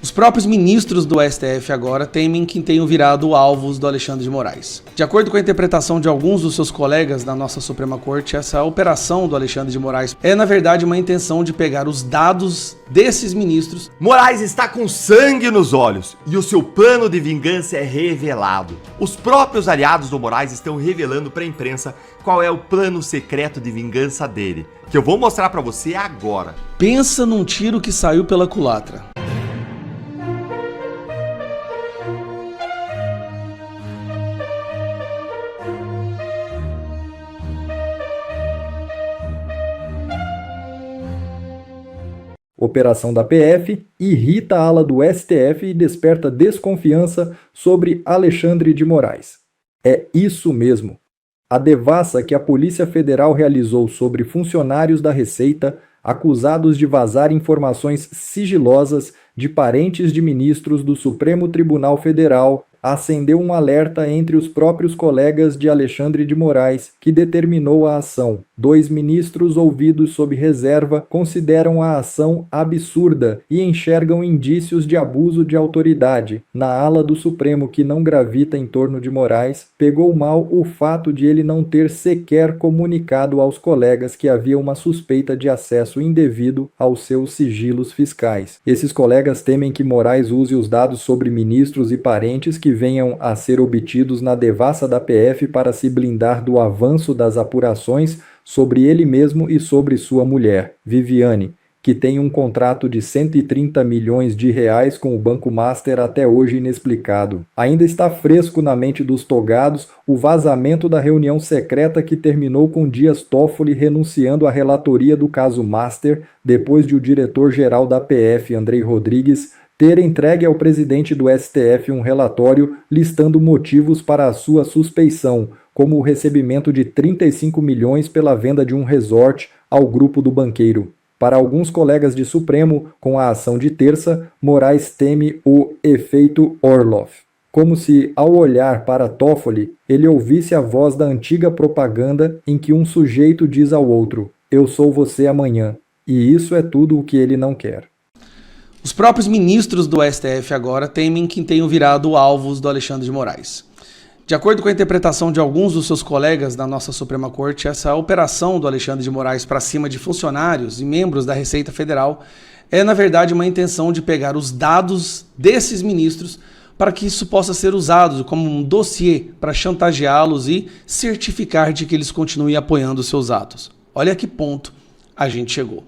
Os próprios ministros do STF agora temem que tenham virado alvos do Alexandre de Moraes. De acordo com a interpretação de alguns dos seus colegas da nossa Suprema Corte, essa operação do Alexandre de Moraes é, na verdade, uma intenção de pegar os dados desses ministros. Moraes está com sangue nos olhos e o seu plano de vingança é revelado. Os próprios aliados do Moraes estão revelando para a imprensa qual é o plano secreto de vingança dele, que eu vou mostrar para você agora. Pensa num tiro que saiu pela culatra. Operação da PF irrita a ala do STF e desperta desconfiança sobre Alexandre de Moraes. É isso mesmo. A devassa que a Polícia Federal realizou sobre funcionários da Receita acusados de vazar informações sigilosas de parentes de ministros do Supremo Tribunal Federal acendeu um alerta entre os próprios colegas de Alexandre de Moraes, que determinou a ação. 2 ministros ouvidos sob reserva consideram a ação absurda e enxergam indícios de abuso de autoridade. Na ala do Supremo, que não gravita em torno de Moraes, pegou mal o fato de ele não ter sequer comunicado aos colegas que havia uma suspeita de acesso indevido aos seus sigilos fiscais. Esses colegas temem que Moraes use os dados sobre ministros e parentes que venham a ser obtidos na devassa da PF para se blindar do avanço das apurações sobre ele mesmo e sobre sua mulher, Viviane, que tem um contrato de 130 milhões de reais com o Banco Master até hoje inexplicado. Ainda está fresco na mente dos togados o vazamento da reunião secreta que terminou com Dias Toffoli renunciando à relatoria do caso Master, depois de o diretor-geral da PF, Andrei Rodrigues, ter entregue ao presidente do STF um relatório listando motivos para a sua suspeição, como o recebimento de 35 milhões pela venda de um resort ao grupo do banqueiro. Para alguns colegas de Supremo, com a ação de terça, Moraes teme o efeito Orloff. Como se, ao olhar para Toffoli, ele ouvisse a voz da antiga propaganda em que um sujeito diz ao outro: "Eu sou você amanhã", e isso é tudo o que ele não quer. Os próprios ministros do STF agora temem que tenham virado alvos do Alexandre de Moraes. De acordo com a interpretação de alguns dos seus colegas da nossa Suprema Corte, essa operação do Alexandre de Moraes para cima de funcionários e membros da Receita Federal é, na verdade, uma intenção de pegar os dados desses ministros para que isso possa ser usado como um dossiê para chantageá-los e certificar de que eles continuem apoiando os seus atos. Olha a que ponto a gente chegou.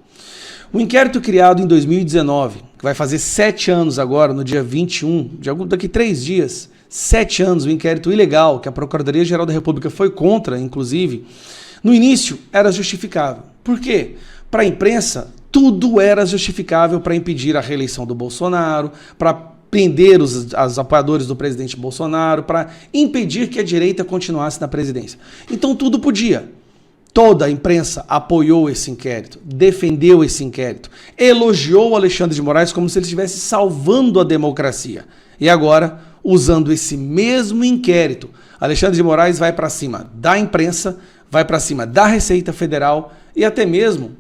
O inquérito criado em 2019, que vai fazer 7 anos agora, no dia 21, daqui 3 dias, 7 anos, o inquérito ilegal, que a Procuradoria-Geral da República foi contra, inclusive, no início era justificável. Por quê? Para a imprensa, tudo era justificável para impedir a reeleição do Bolsonaro, para prender os apoiadores do presidente Bolsonaro, para impedir que a direita continuasse na presidência. Então tudo podia. Toda a imprensa apoiou esse inquérito, defendeu esse inquérito, elogiou o Alexandre de Moraes como se ele estivesse salvando a democracia. E agora, usando esse mesmo inquérito, Alexandre de Moraes vai para cima da imprensa, vai para cima da Receita Federal e até mesmo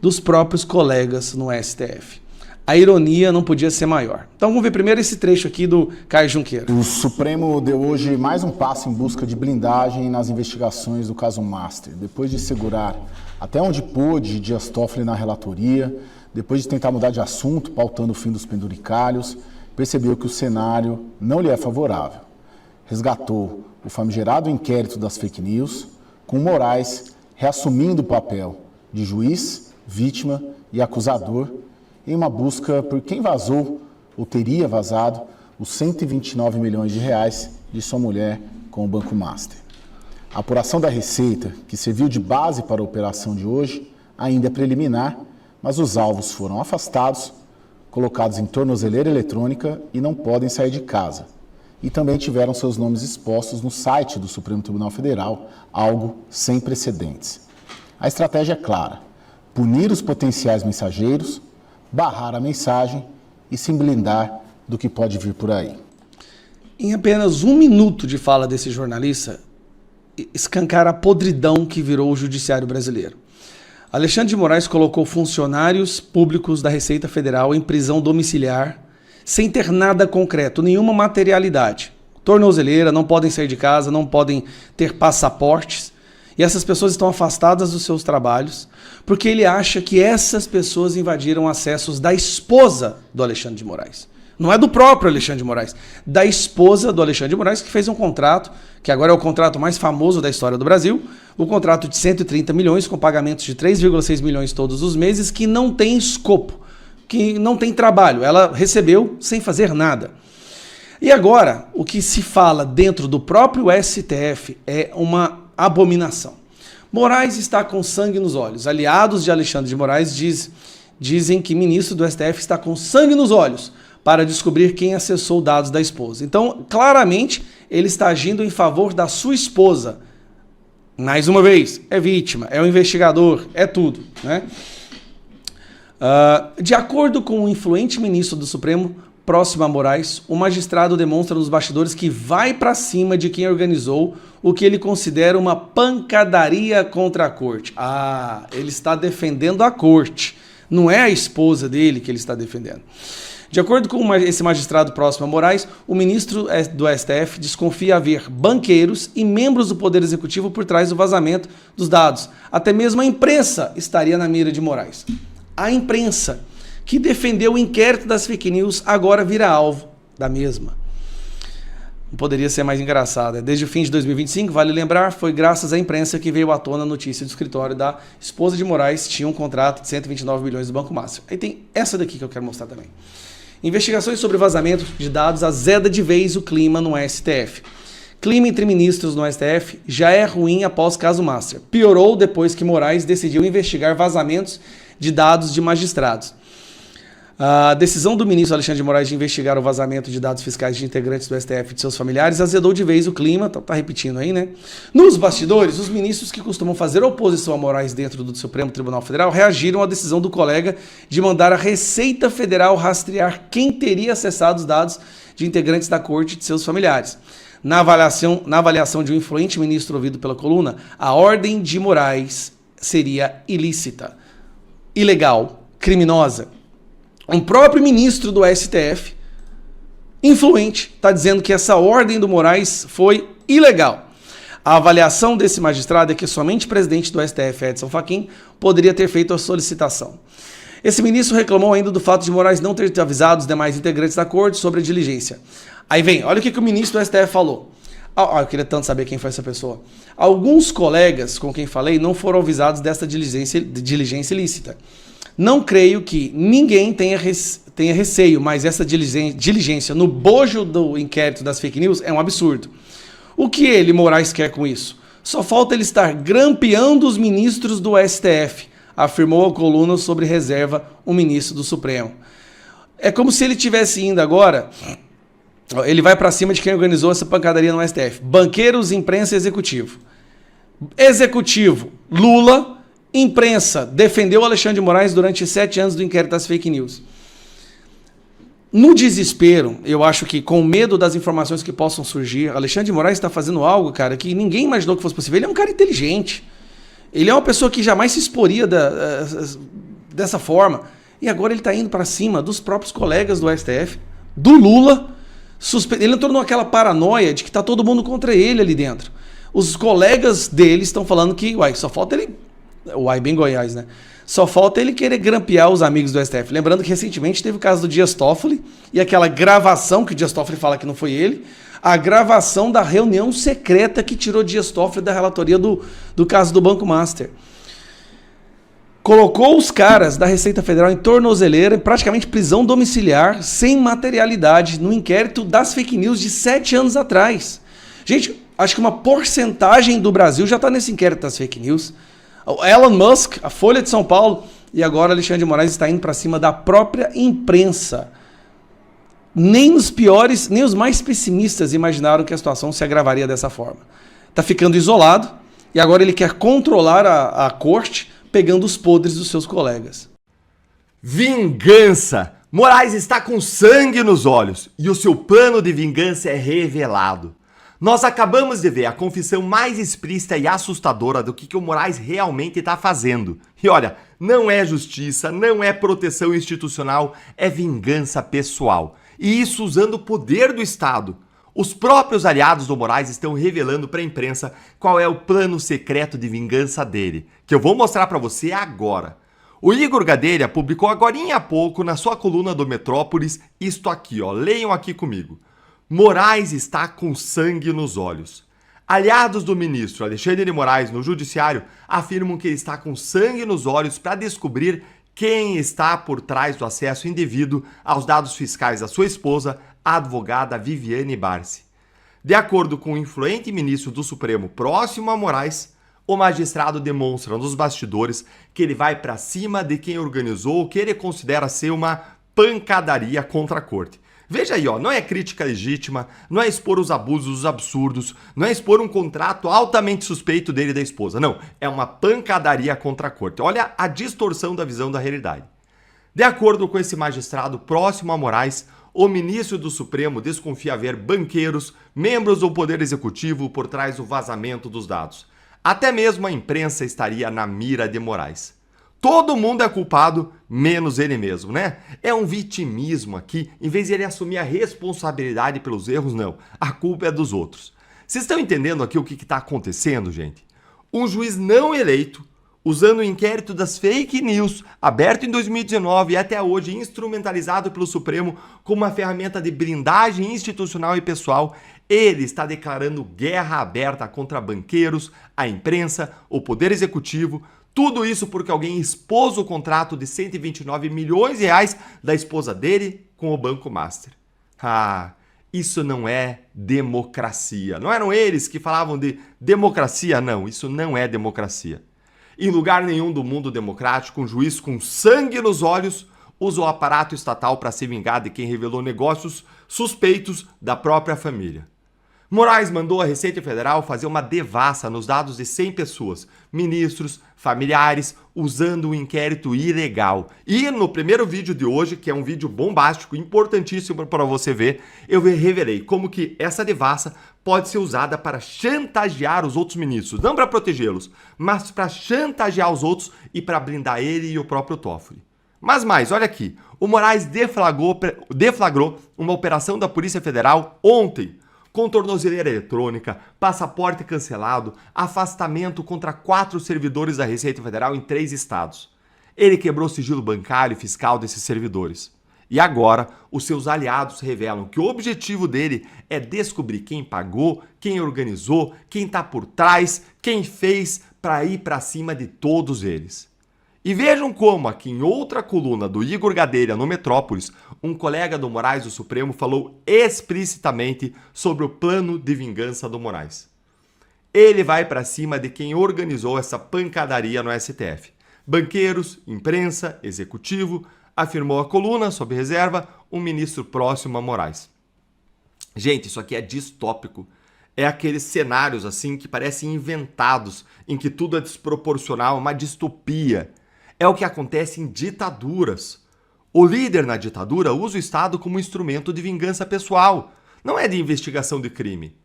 dos próprios colegas no STF. A ironia não podia ser maior. Então vamos ver primeiro esse trecho aqui do Caio Junqueira. O Supremo deu hoje mais um passo em busca de blindagem nas investigações do caso Master. Depois de segurar até onde pôde Dias Toffoli na relatoria, depois de tentar mudar de assunto, pautando o fim dos penduricalhos, percebeu que o cenário não lhe é favorável. Resgatou o famigerado inquérito das fake news, com Moraes reassumindo o papel de juiz, vítima e acusador, em uma busca por quem vazou ou teria vazado os 129 milhões de reais de sua mulher com o Banco Master. A apuração da Receita, que serviu de base para a operação de hoje, ainda é preliminar, mas os alvos foram afastados, colocados em tornozeleira eletrônica e não podem sair de casa. E também tiveram seus nomes expostos no site do Supremo Tribunal Federal, algo sem precedentes. A estratégia é clara: punir os potenciais mensageiros, barrar a mensagem e se blindar do que pode vir por aí. Em apenas 1 minuto de fala desse jornalista, escancara a podridão que virou o judiciário brasileiro. Alexandre de Moraes colocou funcionários públicos da Receita Federal em prisão domiciliar, sem ter nada concreto, nenhuma materialidade. Tornozeleira, não podem sair de casa, não podem ter passaportes. E essas pessoas estão afastadas dos seus trabalhos, porque ele acha que essas pessoas invadiram acessos da esposa do Alexandre de Moraes. Não é do próprio Alexandre de Moraes, da esposa do Alexandre de Moraes, que fez um contrato, que agora é o contrato mais famoso da história do Brasil, o contrato de 130 milhões, com pagamentos de 3,6 milhões todos os meses, que não tem escopo, que não tem trabalho. Ela recebeu sem fazer nada. E agora, o que se fala dentro do próprio STF é uma abominação. Moraes está com sangue nos olhos. Aliados de Alexandre de Moraes dizem que ministro do STF está com sangue nos olhos para descobrir quem acessou dados da esposa. Então, claramente, ele está agindo em favor da sua esposa. Mais uma vez, é vítima, é o investigador, é tudo, né? De acordo com o influente ministro do Supremo, próximo a Moraes, o magistrado demonstra nos bastidores que vai para cima de quem organizou o que ele considera uma pancadaria contra a corte. Ele está defendendo a corte, não é a esposa dele que ele está defendendo. De acordo com esse magistrado próximo a Moraes, o ministro do STF desconfia haver banqueiros e membros do Poder Executivo por trás do vazamento dos dados. Até mesmo a imprensa estaria na mira de Moraes. A imprensa, que defendeu o inquérito das fake news, agora vira alvo da mesma. Não poderia ser mais engraçado. Desde o fim de 2025, vale lembrar, foi graças à imprensa que veio à tona a notícia do escritório da esposa de Moraes, tinha um contrato de 129 milhões do Banco Master. Aí tem essa daqui que eu quero mostrar também. Investigações sobre vazamento de dados azeda de vez o clima no STF. Clima entre ministros no STF já é ruim após caso Master. Piorou depois que Moraes decidiu investigar vazamentos de dados de magistrados. A decisão do ministro Alexandre de Moraes de investigar o vazamento de dados fiscais de integrantes do STF e de seus familiares azedou de vez o clima, tá repetindo aí, né? Nos bastidores, os ministros que costumam fazer oposição a Moraes dentro do Supremo Tribunal Federal reagiram à decisão do colega de mandar a Receita Federal rastrear quem teria acessado os dados de integrantes da corte e de seus familiares. Na avaliação de um influente ministro ouvido pela coluna, a ordem de Moraes seria ilícita, ilegal, criminosa. Um próprio ministro do STF, influente, está dizendo que essa ordem do Moraes foi ilegal. A avaliação desse magistrado é que somente o presidente do STF, Edson Fachin, poderia ter feito a solicitação. Esse ministro reclamou ainda do fato de Moraes não ter avisado os demais integrantes da corte sobre a diligência. Aí vem, olha o que o ministro do STF falou. Eu queria tanto saber quem foi essa pessoa. Alguns colegas com quem falei não foram avisados dessa diligência ilícita. Não creio que ninguém tenha receio, mas essa diligência no bojo do inquérito das fake news é um absurdo. O que ele, Moraes, quer com isso? Só falta ele estar grampeando os ministros do STF, afirmou a coluna sobre reserva um ministro do Supremo. É como se ele tivesse indo agora, ele vai para cima de quem organizou essa pancadaria no STF. Banqueiros, imprensa e executivo. Executivo, Lula. Imprensa defendeu Alexandre de Moraes durante 7 anos do inquérito das fake news. No desespero, eu acho que com medo das informações que possam surgir, Alexandre de Moraes está fazendo algo, cara, que ninguém imaginou que fosse possível. Ele é um cara inteligente. Ele é uma pessoa que jamais se exporia dessa forma. E agora ele está indo para cima dos próprios colegas do STF, do Lula. Ele entrou naquela paranoia de que está todo mundo contra ele ali dentro. Os colegas dele estão falando que, só falta ele... bem Goiás, né? Só falta ele querer grampear os amigos do STF. Lembrando que recentemente teve o caso do Dias Toffoli e aquela gravação que o Dias Toffoli fala que não foi ele, a gravação da reunião secreta que tirou Dias Toffoli da relatoria do caso do Banco Master. Colocou os caras da Receita Federal em tornozeleira, em praticamente prisão domiciliar, sem materialidade, no inquérito das fake news de 7 anos atrás. Gente, acho que uma porcentagem do Brasil já está nesse inquérito das fake news. O Elon Musk, a Folha de São Paulo, e agora Alexandre de Moraes está indo para cima da própria imprensa. Nem os piores, nem os mais pessimistas imaginaram que a situação se agravaria dessa forma. Está ficando isolado e agora ele quer controlar a corte, pegando os podres dos seus colegas. Vingança! Moraes está com sangue nos olhos e o seu plano de vingança é revelado. Nós acabamos de ver a confissão mais explícita e assustadora do que o Moraes realmente está fazendo. E olha, não é justiça, não é proteção institucional, é vingança pessoal. E isso usando o poder do Estado. Os próprios aliados do Moraes estão revelando para a imprensa qual é o plano secreto de vingança dele, que eu vou mostrar para você agora. O Igor Gadelha publicou agorinha há pouco na sua coluna do Metrópolis isto aqui, ó, leiam aqui comigo. Moraes está com sangue nos olhos. Aliados do ministro Alexandre de Moraes no judiciário afirmam que ele está com sangue nos olhos para descobrir quem está por trás do acesso indevido aos dados fiscais da sua esposa, a advogada Viviane Barsi. De acordo com o influente ministro do Supremo próximo a Moraes, o magistrado demonstra nos bastidores que ele vai para cima de quem organizou o que ele considera ser uma pancadaria contra a corte. Veja aí, ó, não é crítica legítima, não é expor os abusos, os absurdos, não é expor um contrato altamente suspeito dele e da esposa. Não, é uma pancadaria contra a corte. Olha a distorção da visão da realidade. De acordo com esse magistrado próximo a Moraes, o ministro do Supremo desconfia haver banqueiros, membros do Poder Executivo por trás do vazamento dos dados. Até mesmo a imprensa estaria na mira de Moraes. Todo mundo é culpado, menos ele mesmo, né? É um vitimismo aqui, em vez de ele assumir a responsabilidade pelos erros, não. A culpa é dos outros. Vocês estão entendendo aqui o que está acontecendo, gente? Um juiz não eleito, usando o inquérito das fake news, aberto em 2019 e até hoje instrumentalizado pelo Supremo como uma ferramenta de blindagem institucional e pessoal, ele está declarando guerra aberta contra banqueiros, a imprensa, o Poder Executivo. Tudo isso porque alguém expôs o contrato de 129 milhões de reais da esposa dele com o Banco Master. Ah, isso não é democracia. Não eram eles que falavam de democracia? Não, isso não é democracia. Em lugar nenhum do mundo democrático, um juiz com sangue nos olhos usa o aparato estatal para se vingar de quem revelou negócios suspeitos da própria família. Moraes mandou a Receita Federal fazer uma devassa nos dados de 100 pessoas, ministros, familiares, usando um inquérito ilegal. E no primeiro vídeo de hoje, que é um vídeo bombástico, importantíssimo para você ver, eu revelei como que essa devassa pode ser usada para chantagear os outros ministros. Não para protegê-los, mas para chantagear os outros e para blindar ele e o próprio Toffoli. Mas mais, olha aqui, o Moraes deflagrou uma operação da Polícia Federal ontem, com tornozeleira eletrônica, passaporte cancelado, afastamento contra 4 servidores da Receita Federal em 3 estados. Ele quebrou o sigilo bancário e fiscal desses servidores. E agora, os seus aliados revelam que o objetivo dele é descobrir quem pagou, quem organizou, quem está por trás, quem fez para ir para cima de todos eles. E vejam como, aqui em outra coluna do Igor Gadelha no Metrópolis, um colega do Moraes do Supremo falou explicitamente sobre o plano de vingança do Moraes. Ele vai para cima de quem organizou essa pancadaria no STF. Banqueiros, imprensa, executivo, afirmou a coluna, sob reserva, um ministro próximo a Moraes. Gente, isso aqui é distópico. É aqueles cenários assim que parecem inventados, em que tudo é desproporcional, uma distopia. É o que acontece em ditaduras. O líder na ditadura usa o Estado como instrumento de vingança pessoal. Não é de investigação de crime.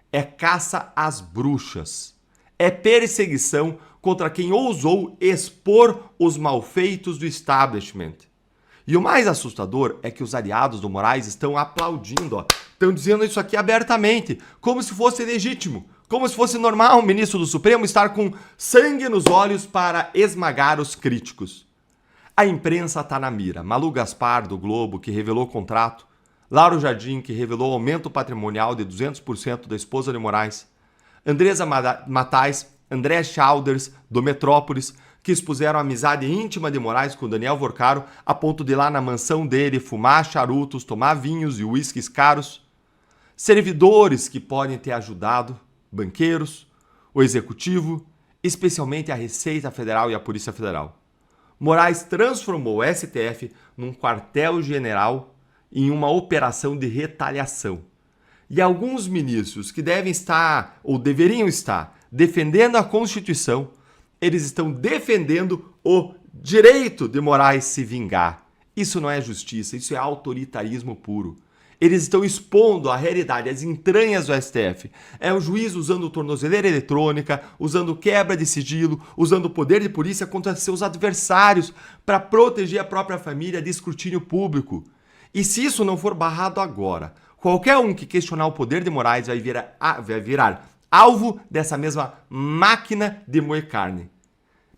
É caça às bruxas. É perseguição contra quem ousou expor os malfeitos do establishment. E o mais assustador é que os aliados do Moraes estão aplaudindo, ó. Estão dizendo isso aqui abertamente, como se fosse legítimo. Como se fosse normal o ministro do Supremo estar com sangue nos olhos para esmagar os críticos. A imprensa está na mira. Malu Gaspar, do Globo, que revelou o contrato. Lauro Jardim, que revelou o aumento patrimonial de 200% da esposa de Moraes. Andresa Matais, André Chalders, do Metrópolis, que expuseram a amizade íntima de Moraes com Daniel Vorcaro, a ponto de ir lá na mansão dele fumar charutos, tomar vinhos e uísques caros. Servidores que podem ter ajudado, banqueiros, o executivo, especialmente a Receita Federal e a Polícia Federal. Moraes transformou o STF num quartel-general em uma operação de retaliação. E alguns ministros que devem estar, ou deveriam estar, defendendo a Constituição, eles estão defendendo o direito de Moraes se vingar. Isso não é justiça, isso é autoritarismo puro. Eles estão expondo a realidade, as entranhas do STF. É o juiz usando tornozeleira eletrônica, usando quebra de sigilo, usando o poder de polícia contra seus adversários para proteger a própria família de escrutínio público. E se isso não for barrado agora, qualquer um que questionar o poder de Moraes vai virar alvo dessa mesma máquina de moer carne.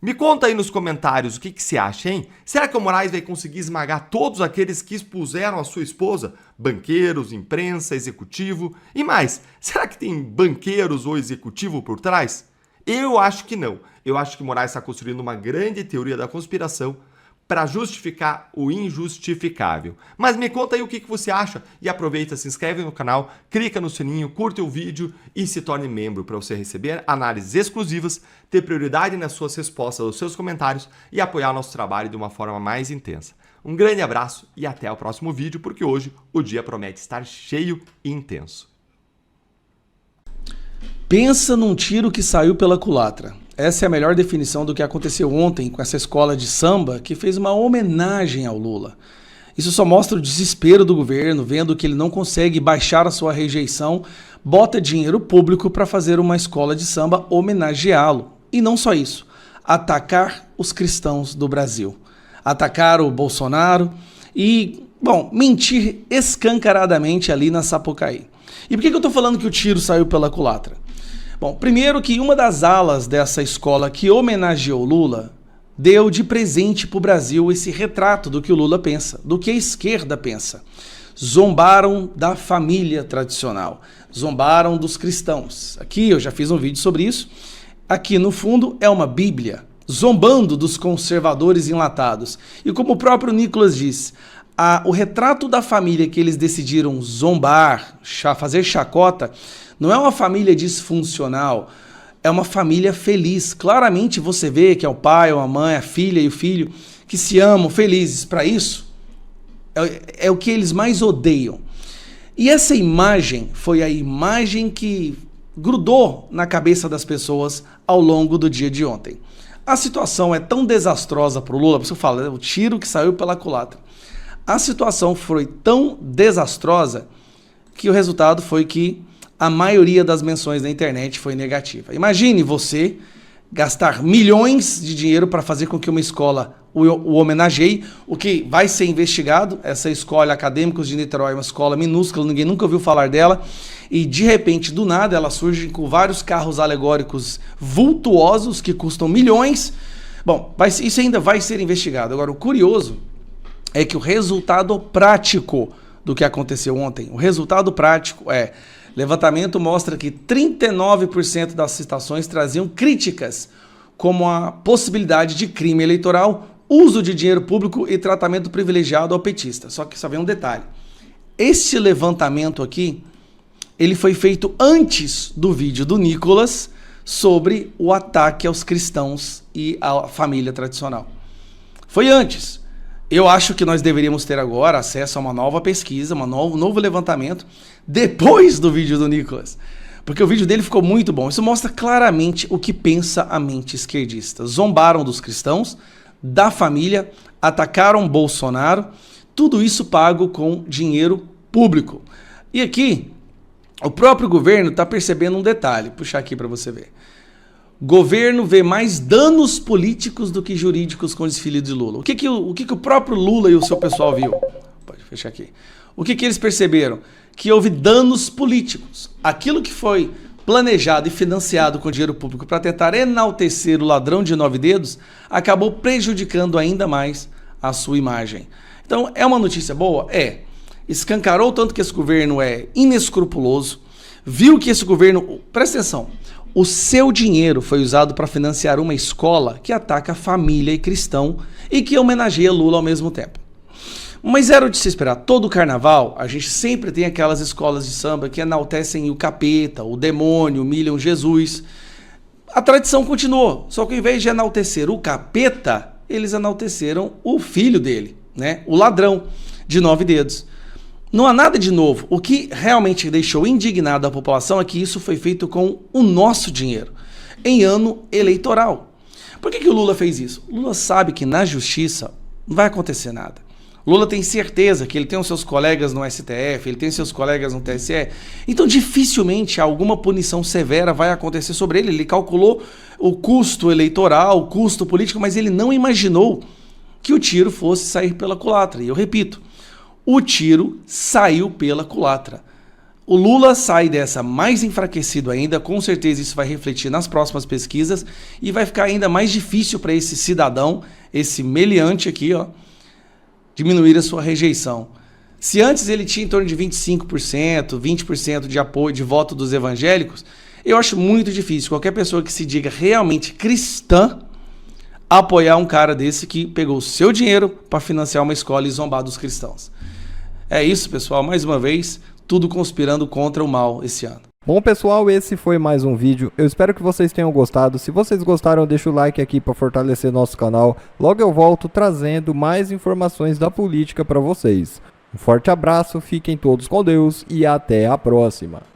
Me conta aí nos comentários o que você acha, hein? Será que o Moraes vai conseguir esmagar todos aqueles que expuseram a sua esposa? Banqueiros, imprensa, executivo e mais. Será que tem banqueiros ou executivo por trás? Eu acho que não. Eu acho que Moraes está construindo uma grande teoria da conspiração para justificar o injustificável. Mas me conta aí o que você acha e aproveita, se inscreve no canal, clica no sininho, curte o vídeo e se torne membro para você receber análises exclusivas, ter prioridade nas suas respostas aos seus comentários e apoiar o nosso trabalho de uma forma mais intensa. Um grande abraço e até o próximo vídeo, porque hoje o dia promete estar cheio e intenso. Pensa num tiro que saiu pela culatra. Essa é a melhor definição do que aconteceu ontem com essa escola de samba que fez uma homenagem ao Lula. Isso só mostra o desespero do governo, vendo que ele não consegue baixar a sua rejeição, bota dinheiro público para fazer uma escola de samba homenageá-lo. E não só isso, atacar os cristãos do Brasil. Atacar o Bolsonaro e, mentir escancaradamente ali na Sapucaí. E por que eu estou falando que o tiro saiu pela culatra? Bom, primeiro que uma das alas dessa escola que homenageou Lula deu de presente para o Brasil esse retrato do que o Lula pensa, do que a esquerda pensa. Zombaram da família tradicional, zombaram dos cristãos. Aqui eu já fiz um vídeo sobre isso. Aqui no fundo é uma Bíblia, zombando dos conservadores enlatados. E como o próprio Nicolas diz, o retrato da família que eles decidiram zombar, fazer chacota, não é uma família disfuncional, é uma família feliz. Claramente você vê que é o pai, ou a mãe, a filha e o filho que se amam, felizes. Para isso, é o que eles mais odeiam. E essa imagem foi a imagem que grudou na cabeça das pessoas ao longo do dia de ontem. A situação é tão desastrosa para o Lula, por isso eu falo, o tiro que saiu pela culatra. A situação foi tão desastrosa que o resultado foi que a maioria das menções na internet foi negativa. Imagine você gastar milhões de dinheiro para fazer com que uma escola o homenageie, o que vai ser investigado. Essa escola Acadêmicos de Niterói, uma escola minúscula, ninguém nunca ouviu falar dela, e de repente, do nada, ela surge com vários carros alegóricos vultuosos que custam milhões. Bom, isso ainda vai ser investigado. Agora, o curioso é que o resultado prático do que aconteceu ontem, o resultado prático levantamento mostra que 39% das citações traziam críticas, como a possibilidade de crime eleitoral, uso de dinheiro público e tratamento privilegiado ao petista. Só que só vem um detalhe. Este levantamento aqui, ele foi feito antes do vídeo do Nicolas sobre o ataque aos cristãos e à família tradicional. Foi antes. Eu acho que nós deveríamos ter agora acesso a uma nova pesquisa, um novo levantamento, depois do vídeo do Nicolas. Porque o vídeo dele ficou muito bom. Isso mostra claramente o que pensa a mente esquerdista. Zombaram dos cristãos, da família, atacaram Bolsonaro, tudo isso pago com dinheiro público. E aqui, o próprio governo está percebendo um detalhe. Vou puxar aqui para você ver. Governo vê mais danos políticos do que jurídicos com o desfile de Lula. O que o próprio Lula e o seu pessoal viu? Pode fechar aqui. O que eles perceberam? Que houve danos políticos. Aquilo que foi planejado e financiado com dinheiro público para tentar enaltecer o ladrão de 9 dedos, acabou prejudicando ainda mais a sua imagem. Então, é uma notícia boa? É. Escancarou tanto que esse governo é inescrupuloso, viu que esse governo... Presta atenção. O seu dinheiro foi usado para financiar uma escola que ataca família e cristão e que homenageia Lula ao mesmo tempo. Mas era de se esperar. Todo carnaval, a gente sempre tem aquelas escolas de samba que enaltecem o capeta, o demônio, humilham Jesus. A tradição continuou, só que ao invés de enaltecer o capeta, eles enalteceram o filho dele, né? O ladrão de 9 dedos. Não há nada de novo. O que realmente deixou indignado a população é que isso foi feito com o nosso dinheiro, em ano eleitoral. Por que o Lula fez isso? O Lula sabe que na justiça não vai acontecer nada. Lula tem certeza que ele tem os seus colegas no STF, ele tem seus colegas no TSE, então dificilmente alguma punição severa vai acontecer sobre ele. Ele calculou o custo eleitoral, o custo político, mas ele não imaginou que o tiro fosse sair pela culatra. E eu repito, o tiro saiu pela culatra. O Lula sai dessa mais enfraquecido ainda, com certeza isso vai refletir nas próximas pesquisas e vai ficar ainda mais difícil para esse cidadão, esse meliante aqui, ó, diminuir a sua rejeição. Se antes ele tinha em torno de 25%, 20% de apoio, de voto dos evangélicos, eu acho muito difícil qualquer pessoa que se diga realmente cristã apoiar um cara desse que pegou o seu dinheiro para financiar uma escola e zombar dos cristãos. É isso, pessoal. Mais uma vez, tudo conspirando contra o mal esse ano. Bom, pessoal, esse foi mais um vídeo. Eu espero que vocês tenham gostado. Se vocês gostaram, deixa o like aqui para fortalecer nosso canal. Logo eu volto trazendo mais informações da política para vocês. Um forte abraço, fiquem todos com Deus e até a próxima.